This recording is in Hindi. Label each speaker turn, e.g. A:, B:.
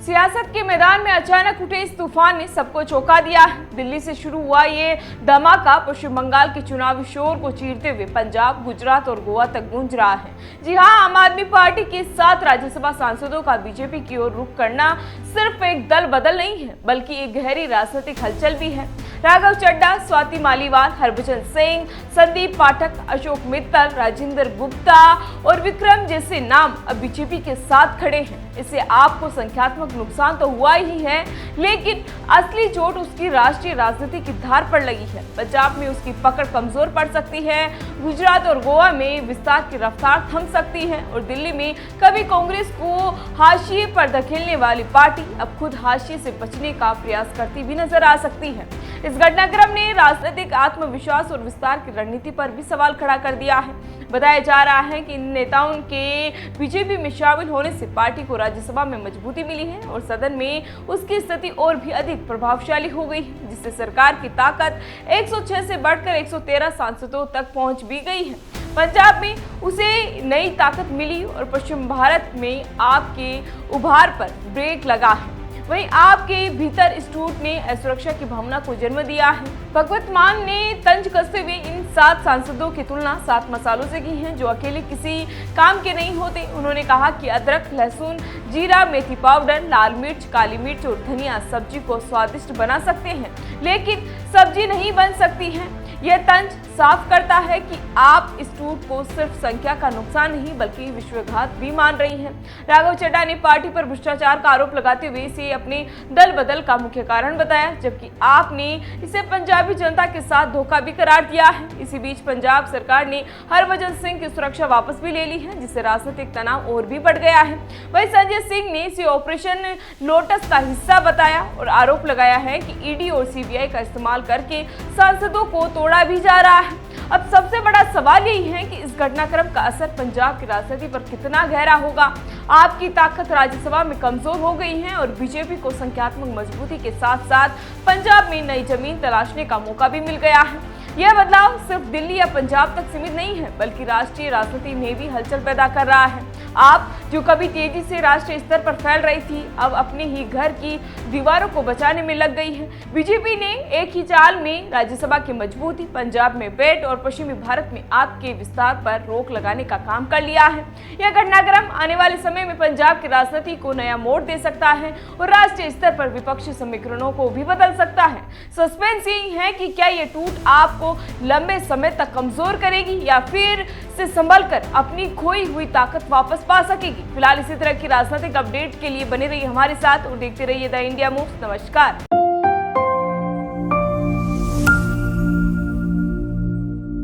A: सियासत के मैदान में अचानक उठे इस तूफान ने सबको चौंका दिया है। दिल्ली से शुरू हुआ ये धमाका पश्चिम बंगाल के चुनावी शोर को चीरते हुए पंजाब, गुजरात और गोवा तक गूंज रहा है। जी हां, आम आदमी पार्टी के 7 राज्यसभा सांसदों का बीजेपी की ओर रुख करना सिर्फ एक दल बदल नहीं है, बल्कि एक गहरी राजनीतिक हलचल भी है। राघव चड्ढा, स्वाति मालीवाल, हरभजन सिंह, संदीप पाठक, अशोक मित्तल, राजेंद्र गुप्ता और विक्रम जैसे नाम अब बीजेपी के साथ खड़े हैं। इससे आपको संख्यात्मक नुकसान तो हुआ ही है, लेकिन असली चोट उसकी राष्ट्रीय राजनीति की धार पर लगी है। पंजाब में उसकी पकड़ कमजोर पड़ सकती है, गुजरात और गोवा में विस्तार की रफ्तार थम सकती है और दिल्ली में कभी कांग्रेस को हाशिए पर धकेलने वाली पार्टी अब खुद हाशिए से बचने का प्रयास करती भी नजर आ सकती है। इस घटनाक्रम ने राजनीतिक आत्मविश्वास और विस्तार की रणनीति पर भी सवाल खड़ा कर दिया है। बताया जा रहा है कि इन नेताओं के बीजेपी में शामिल होने से पार्टी को राज्यसभा में मजबूती मिली है और सदन में उसकी स्थिति और भी अधिक प्रभावशाली हो गई है, जिससे सरकार की ताकत 106 से बढ़कर 113 सांसदों तक पहुंच भी गई है। पंजाब में उसे नई ताकत मिली और पश्चिम भारत में आपके उभार पर ब्रेक लगा है। वहीं आपके भीतर इस टूट ने असुरक्षा की भावना को जन्म दिया है। भगवत मान ने तंज कसते हुए इन 7 सांसदों की तुलना 7 मसालों से की है जो अकेले किसी काम के नहीं होते। उन्होंने कहा कि अदरक, लहसुन, जीरा, मेथी पाउडर, लाल मिर्च, काली मिर्च और धनिया सब्जी को स्वादिष्ट बना सकते हैं, लेकिन सब्जी नहीं बन सकती है। यह तंज साफ करता है कि आप इस टूट को सिर्फ संख्या का नुकसान नहीं बल्कि विश्वासघात भी मान रही हैं। राघव चड्ढा ने पार्टी पर भ्रष्टाचार का आरोप लगाते हुए इसे अपने दल बदल का मुख्य कारण बताया, जबकि आपने इसे पंजाबी जनता के साथ धोखा भी करार दिया है। इसी बीच पंजाब सरकार ने हरभजन सिंह की सुरक्षा वापस भी ले ली है, जिससे राजनीतिक तनाव और भी बढ़ गया है। वहीं संजय सिंह ने इसे ऑपरेशन लोटस का हिस्सा बताया और आरोप लगाया है कि ईडी और सीबीआई का इस्तेमाल करके सांसदों को तोड़ा भी जा रहा है। अब सबसे बड़ा सवाल यही है कि इस घटनाक्रम का असर पंजाब की राजनीति पर कितना गहरा होगा। आपकी ताकत राज्यसभा में कमजोर हो गई है और बीजेपी को संख्यात्मक मजबूती के साथ साथ पंजाब में नई जमीन तलाशने का मौका भी मिल गया है। यह बदलाव सिर्फ दिल्ली या पंजाब तक सीमित नहीं है, बल्कि राष्ट्रीय राजनीति में भी हलचल पैदा कर रहा है। आप जो कभी तेजी से राष्ट्रीय स्तर पर फैल रही थी, अब अपने ही घर की दीवारों को बचाने में लग गई है। बीजेपी ने एक ही चाल में राज्यसभा की मजबूती, पंजाब में बेट और पश्चिमी भारत में आपके विस्तार पर रोक लगाने का काम कर लिया है। यह घटनाक्रम आने वाले समय में पंजाब की राजनीति को नया मोड़ दे सकता है और राष्ट्रीय स्तर पर विपक्षी समीकरणों को भी बदल सकता है। सस्पेंस यही है कि क्या यह टूट आपको लंबे समय तक कमजोर करेगी या फिर से संभल कर अपनी खोई हुई ताकत वापस पा सकेगी। फिलहाल इसी तरह की राजनीतिक अपडेट के लिए बने रहिए हमारे साथ और देखते रहिए द इंडिया मूव्स। नमस्कार।